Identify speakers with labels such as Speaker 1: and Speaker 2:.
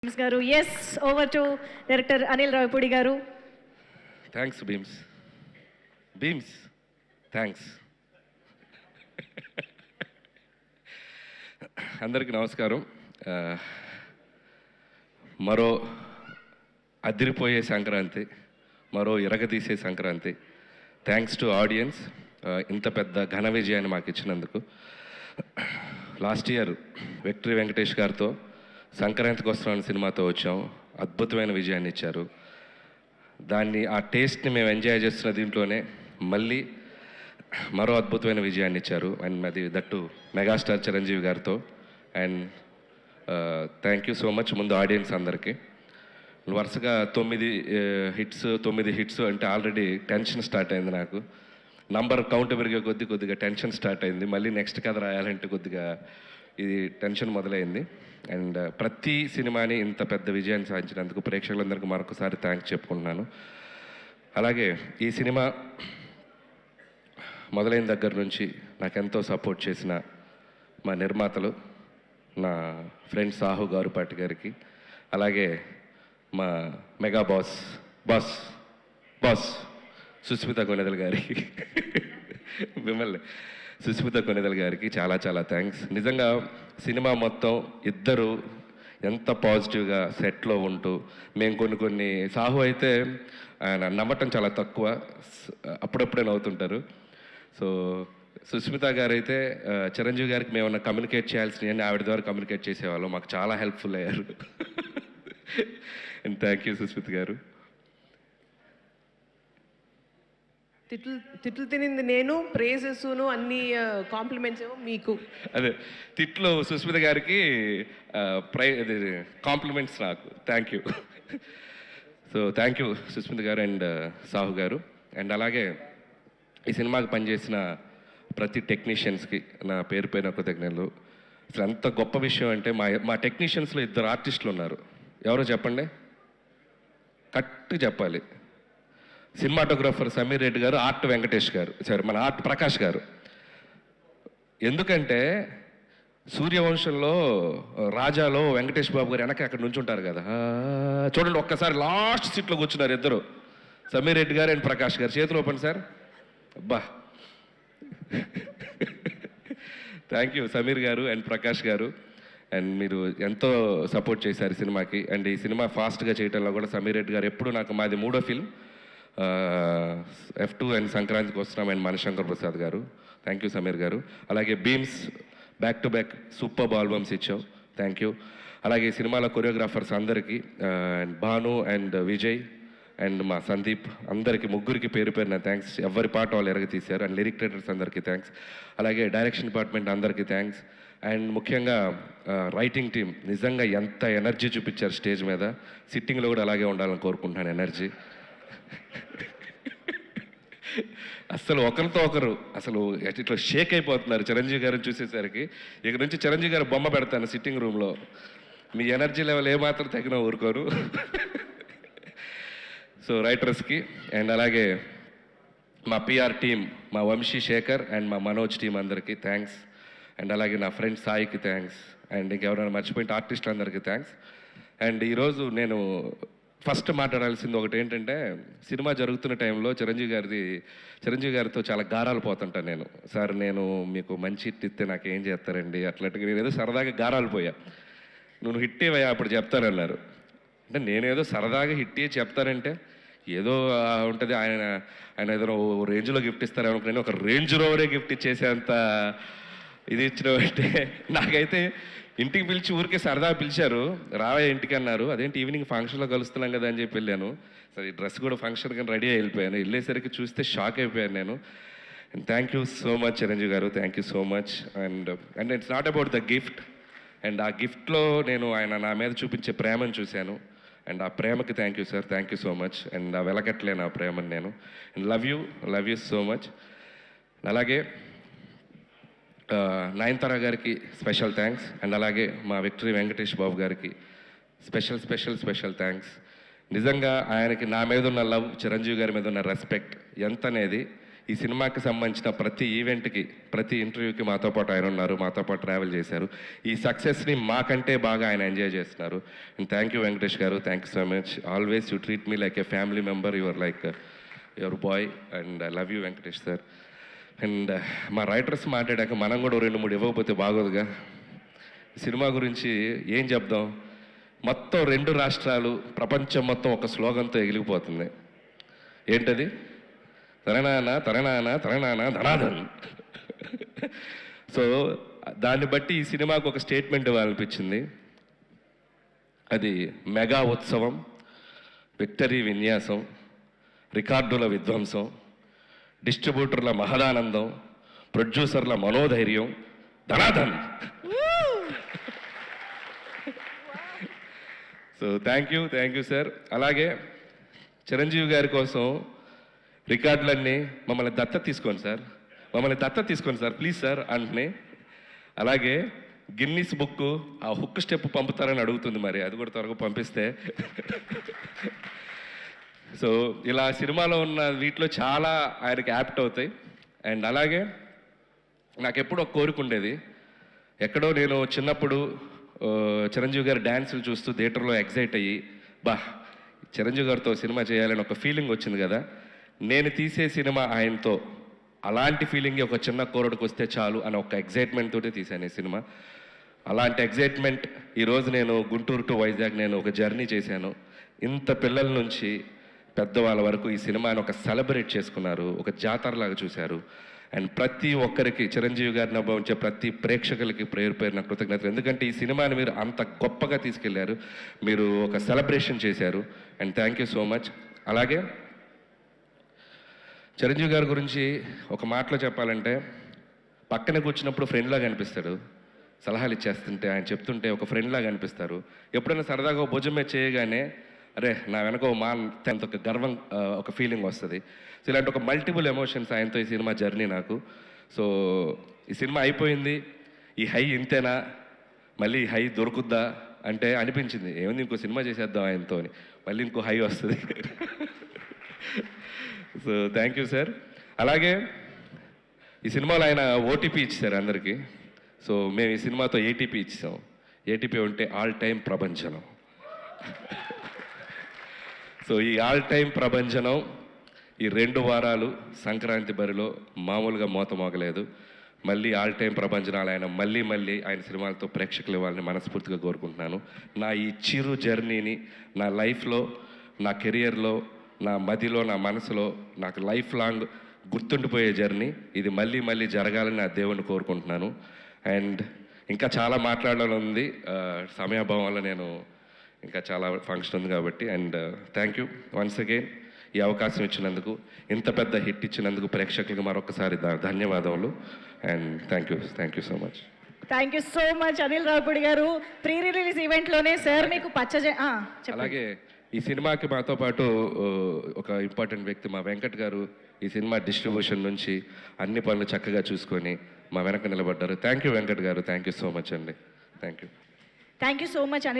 Speaker 1: గారు. Yes, over to director Anil Ravipudi గారు.
Speaker 2: Thanks Bheems. Bheems thanks. అందరికీ నమస్కారం. మరో అదిరిపోయే సంక్రాంతి, మరో ఇరగదీసే సంక్రాంతి. థ్యాంక్స్ టు ఆడియన్స్, ఇంత పెద్ద ఘన విజయాన్ని మాకు ఇచ్చినందుకు. లాస్ట్ ఇయర్ విక్టరీ వెంకటేష్ గారితో సంక్రాంతికి వస్తున్నాను సినిమాతో వచ్చాం. అద్భుతమైన విజయాన్ని ఇచ్చారు. ఆ టేస్ట్ని మేము ఎంజాయ్ చేస్తున్న దీంట్లోనే మళ్ళీ మరో అద్భుతమైన విజయాన్ని ఇచ్చారు. అండ్ అది దట్టు మెగాస్టార్ చిరంజీవి గారితో. And thank you so much ముందు ఆడియన్స్ అందరికీ. వరుసగా 9 హిట్స్ అంటే ఆల్రెడీ టెన్షన్ స్టార్ట్ అయింది నాకు. నంబర్ కౌంట్ పెరిగే కొద్దిగా టెన్షన్ స్టార్ట్ అయింది. మళ్ళీ నెక్స్ట్ కథ రాయాలంటే కొద్దిగా ఇది టెన్షన్ మొదలైంది. అండ్ ప్రతి సినిమాని ఇంత పెద్ద విజయాన్ని సాధించినందుకు ప్రేక్షకులందరికీ మరొకసారి థ్యాంక్స్ చెప్పుకుంటున్నాను. అలాగే ఈ సినిమా మొదలైన దగ్గర నుంచి నాకెంతో సపోర్ట్ చేసిన మా నిర్మాతలు, నా ఫ్రెండ్ సాహు గారుపాటి గారికి, అలాగే మా మెగా బాస్ సుస్మిత కొనెదల గారికి, మిమ్మల్ని సుస్మిత కొనెదల గారికి చాలా చాలా థ్యాంక్స్. నిజంగా సినిమా మొత్తం ఇద్దరు ఎంత పాజిటివ్గా సెట్లో ఉంటూ, మేము కొన్ని సాహు అయితే ఆయన నమ్మటం చాలా తక్కువ, అప్పుడప్పుడే నవ్వుతుంటారు. సో సుస్మిత గారు అయితే చిరంజీవి గారికి మేము కమ్యూనికేట్ చేయాల్సినవి ఆవిడ ద్వారా కమ్యూనికేట్ చేసేవాళ్ళం. మాకు చాలా హెల్ప్ఫుల్ అయ్యారు. అండ్ థ్యాంక్ యూ సుస్మిత గారు.
Speaker 3: తిట్లు తినింది నేను, ప్రేజెస్ను అన్ని కాంప్లిమెంట్స్ మీకు.
Speaker 2: అదే తిట్లు సుస్మిత గారికి, కాంప్లిమెంట్స్ నాకు. Thank you. So thank you Susmitha గారు అండ్ సాహు గారు. అండ్ అలాగే ఈ సినిమాకి పనిచేసిన ప్రతి టెక్నీషియన్స్కి నా పేరు పైన కృతజ్ఞతలు. అసలు ఎంత గొప్ప విషయం అంటే మా టెక్నీషియన్స్లో 2 ఆర్టిస్టులు ఉన్నారు. ఎవరో చెప్పండి, కరెక్ట్గా చెప్పాలి. సినిమాటోగ్రాఫర్ సమీర్ రెడ్డి గారు, ఆర్ట్ వెంకటేష్ గారు, సారీ మన ఆర్ట్ ప్రకాష్ గారు. ఎందుకంటే సూర్యవంశంలో రాజాలో వెంకటేష్ బాబు గారు వెనక అక్కడ నుంచి ఉంటారు కదా, చూడండి ఒక్కసారి లాస్ట్ సీట్లో కూర్చున్నారు ఇద్దరు, సమీర్ రెడ్డి గారు అండ్ ప్రకాష్ గారు. చేతులు ఓపెన్ సార్. అబ్బా, థ్యాంక్ యూ సమీర్ గారు అండ్ ప్రకాష్ గారు. అండ్ మీరు ఎంతో సపోర్ట్ చేశారు సినిమాకి. అండ్ ఈ సినిమా ఫాస్ట్గా చేయడంలో కూడా సమీర్ రెడ్డి గారు ఎప్పుడు నాకు, మాది 3వ ఫిల్మ్ F2 అండ్ సంక్రాంతికి వస్తున్నాం అండ్ మణిశంకర్ ప్రసాద్ గారు. థ్యాంక్ యూ సమీర్ గారు. అలాగే Bheems back to back super albums ఇచ్చావు, థ్యాంక్ యూ. అలాగే ఈ సినిమాలో కొరియోగ్రాఫర్స్ అందరికీ, భాను అండ్ విజయ్ అండ్ మా సందీప్, అందరికీ ముగ్గురికి పేరు పేరున థ్యాంక్స్. ఎవరి పాట వాళ్ళు ఎరగ తీశారు. అండ్ లిరిక్ రైటర్స్ అందరికీ థ్యాంక్స్. అలాగే డైరెక్షన్ డిపార్ట్మెంట్ అందరికీ థ్యాంక్స్. అండ్ ముఖ్యంగా రైటింగ్ టీం నిజంగా ఎంత ఎనర్జీ చూపించారు స్టేజ్ మీద. సిట్టింగ్లో కూడా అలాగే ఉండాలని కోరుకుంటున్నాను ఎనర్జీ. అసలు ఒకరితో ఒకరు అసలు ఇట్లా షేక్ అయిపోతున్నారు చిరంజీవి గారిని చూసేసరికి. ఇక నుంచి చిరంజీవి గారు బొమ్మ పెడతాను సిట్టింగ్ రూమ్లో. మీ ఎనర్జీ లెవెల్ ఏమాత్రం తగిన ఊరుకోరు. సో రైటర్స్కి అండ్ అలాగే మా పిఆర్ టీం, మా వంశీ శేఖర్ అండ్ మా మనోజ్ టీం అందరికీ థ్యాంక్స్. అండ్ అలాగే నా ఫ్రెండ్ సాయికి థ్యాంక్స్. అండ్ ఇంకెవరైనా మర్చిపోయిన ఆర్టిస్టులు అందరికీ థ్యాంక్స్. అండ్ ఈరోజు నేను ఫస్ట్ మాట్లాడాల్సింది ఒకటి ఏంటంటే, సినిమా జరుగుతున్న టైంలో చిరంజీవి గారితో చాలా గారాలు పోతుంటాను నేను. సార్ నేను మీకు మంచి హిట్ ఇస్తే నాకు ఏం చేస్తారండి అట్లాంటిగా. నేను ఏదో సరదాగా గారాలు పోయా. నువ్వు హిట్ ఇవ్వయా అప్పుడు చెప్తానన్నారు. అంటే నేనేదో సరదాగా హిట్ ఇచ్చి చెప్తానంటే ఏదో ఉంటుంది, ఆయన ఏదో రేంజ్లో గిఫ్ట్ ఇస్తారనుకుని ఒక రేంజ్ రోవరే గిఫ్ట్ ఇచ్చేసేంత ఇది ఇచ్చినవంటే, నాకైతే ఇంటికి పిలిచి ఊరికే సరదా పిలిచారు, రావే ఇంటికి అన్నారు. అదేంటి ఈవినింగ్ ఫంక్షన్లో కలుస్తున్నాం కదా అని చెప్పి వెళ్ళాను. సరే ఈ డ్రెస్ కూడా ఫంక్షన్ కానీ రెడీ వెళ్ళిపోయాను. వెళ్ళేసరికి చూస్తే షాక్ అయిపోయాను నేను. And thank you so much Chiranjeevi గారు, thank you so much. And it's not about the gift. And ఆ గిఫ్ట్లో నేను ఆయన నా మీద చూపించే ప్రేమను చూశాను. అండ్ ఆ ప్రేమకి thank you sir, thank you so much. And ఆ వెలకట్లేను ఆ ప్రేమను నేను. And love you so much. అలాగే నయనతార గారికి స్పెషల్ థ్యాంక్స్. అండ్ అలాగే మా విక్టరీ వెంకటేష్ బాబు గారికి స్పెషల్ థ్యాంక్స్. నిజంగా ఆయనకి నా మీద ఉన్న లవ్, చిరంజీవి గారి మీద ఉన్న రెస్పెక్ట్ ఎంత అనేది ఈ సినిమాకి సంబంధించిన ప్రతి ఈవెంట్కి, ప్రతి ఇంటర్వ్యూకి మాతో పాటు ఆయన ఉన్నారు, మాతో పాటు ట్రావెల్ చేశారు. ఈ సక్సెస్ని మాకంటే బాగా ఆయన ఎంజాయ్ చేస్తున్నారు. అండ్ థ్యాంక్ యూ వెంకటేష్ గారు, thank you so much. Always you treat me like a family member, your like your boy, and I love you Venkatesh sir. And మా రైటర్స్ మాట్లాడాక మనం కూడా 2-3 ఇవ్వకపోతే బాగోదుగా. సినిమా గురించి ఏం చెప్దాం, మొత్తం 2 రాష్ట్రాలు, ప్రపంచం మొత్తం ఒక స్లోగన్తో ఎగిలిపోతుంది. ఏంటది? తరణాన తరణాన తరణాన ధనాధన్. సో దాన్ని బట్టి ఈ సినిమాకు ఒక స్టేట్మెంట్ ఇవ్వాలనిపించింది. అది మెగా ఉత్సవం, విక్టరీ విన్యాసం, రికార్డుల విధ్వంసం, డిస్ట్రిబ్యూటర్ల మహదానందం, ప్రొడ్యూసర్ల మనోధైర్యం, ధనాధన్. So thank you sir. అలాగే చిరంజీవి గారి కోసం రికార్డులన్నీ మమ్మల్ని దత్తత తీసుకోండి సార్, ప్లీజ్ సార్ అంటున్నాయి. అలాగే గిన్నీస్ బుక్ ఆ హుక్ స్టెప్ పంపుతారని అడుగుతుంది, మరి అది కూడా త్వరగా పంపిస్తే. సో ఇలా సినిమాలో ఉన్న వీటిలో చాలా ఆయనకి యాప్ట్ అవుతాయి. అండ్ అలాగే నాకు ఎప్పుడు ఒక కోరిక ఉండేది, ఎక్కడో నేను చిన్నప్పుడు చిరంజీవి గారి డ్యాన్సులు చూస్తూ థియేటర్లో ఎగ్జైట్ అయ్యి, చిరంజీవి గారితో సినిమా చేయాలని ఒక ఫీలింగ్ వచ్చింది కదా. నేను తీసే సినిమా ఆయనతో అలాంటి ఫీలింగ్ ఒక చిన్న కోరడుకు వస్తే చాలు అని ఒక ఎగ్జైట్మెంట్ తోటి తీశాను ఈ సినిమా. అలాంటి ఎగ్జైట్మెంట్ ఈరోజు నేను గుంటూరు టు వైజాగ్ నేను ఒక జర్నీ చేశాను. ఇంత పిల్లల నుంచి పెద్దవాళ్ళ వరకు ఈ సినిమాని ఒక సెలబ్రేట్ చేసుకున్నారు, ఒక జాతరలాగా చూశారు. అండ్ ప్రతి ఒక్కరికి, చిరంజీవి గారిని అనుభవించే ప్రతి ప్రేక్షకులకి పేరున కృతజ్ఞతలు. ఎందుకంటే ఈ సినిమాని మీరు అంత గొప్పగా తీసుకెళ్లారు, మీరు ఒక సెలబ్రేషన్ చేశారు. And thank you so much. అలాగే చిరంజీవి గారి గురించి ఒక మాటలో చెప్పాలంటే, పక్కన కూర్చున్నప్పుడు ఫ్రెండ్లాగా అనిపిస్తాడు, సలహాలు ఇచ్చేస్తుంటే ఆయన చెప్తుంటే ఒక ఫ్రెండ్లాగా అనిపిస్తారు. ఎప్పుడైనా సరదాగా భుజం మీద చేయగానే అరే నా వెనక మా అంత ఒక గర్వం, ఒక ఫీలింగ్ వస్తుంది. సో ఇలాంటి ఒక మల్టిపుల్ ఎమోషన్స్ ఆయనతో ఈ సినిమా జర్నీ నాకు. సో ఈ సినిమా అయిపోయింది, ఈ హై ఇంతేనా, మళ్ళీ ఈ హై దొరుకుద్దా అంటే అనిపించింది, ఏముంది ఇంకో సినిమా చేసేద్దాం ఆయనతో అని, మళ్ళీ ఇంకో హై వస్తుంది. So thank you sir. అలాగే ఈ సినిమాలో ఆయన ఓటీపీ ఇచ్చారు అందరికీ. సో మేము ఈ సినిమాతో ఏటీపీ ఇచ్చాం. ఏటీపీ ఉంటే ఆల్ టైమ్ ప్రభంజనం. సో ఈ ఆల్ టైమ్ ప్రభంజనం ఈ 2 వారాలు సంక్రాంతి బరిలో మామూలుగా మోత మోగలేదు. మళ్ళీ ఆల్ టైమ్ ప్రభంజనాలు ఆయన మళ్ళీ ఆయన సినిమాలతో ప్రేక్షకులు ఇవ్వాలని మనస్ఫూర్తిగా కోరుకుంటున్నాను. నా ఈ చిరు జర్నీని నా లైఫ్లో, నా కెరియర్లో, నా మదిలో, నా మనసులో నాకు లైఫ్ లాంగ్ గుర్తుండిపోయే జర్నీ ఇది మళ్ళీ జరగాలని నా దేవుణ్ణి కోరుకుంటున్నాను. అండ్ ఇంకా చాలా మాట్లాడాలని ఉంది, సమయాభావం వల్ల నేను ఇంకా చాలా ఫంక్షన్ ఉంది కాబట్టి. And thank you once again ఈ అవకాశం ఇచ్చినందుకు, ఇంత పెద్ద హిట్ ఇచ్చినందుకు ప్రేక్షకులకు మరొకసారి ధన్యవాదములు. And thank you so much.
Speaker 1: Thank you so much Anil Ravipudi గారు. ప్రీ రిలీజ్ ఈవెంట్లోనే సార్ మీకు
Speaker 2: అలాగే ఈ సినిమాకి మాతో పాటు ఒక ఇంపార్టెంట్ వ్యక్తి మా వెంకట్ గారు ఈ సినిమా డిస్ట్రిబ్యూషన్ నుంచి అన్ని పనులు చక్కగా చూసుకొని మా వెనక నిలబడ్డారు. థ్యాంక్ యూ వెంకట్ గారు, థ్యాంక్ యూ సో మచ్ అండి. Thank you
Speaker 1: so much Anil.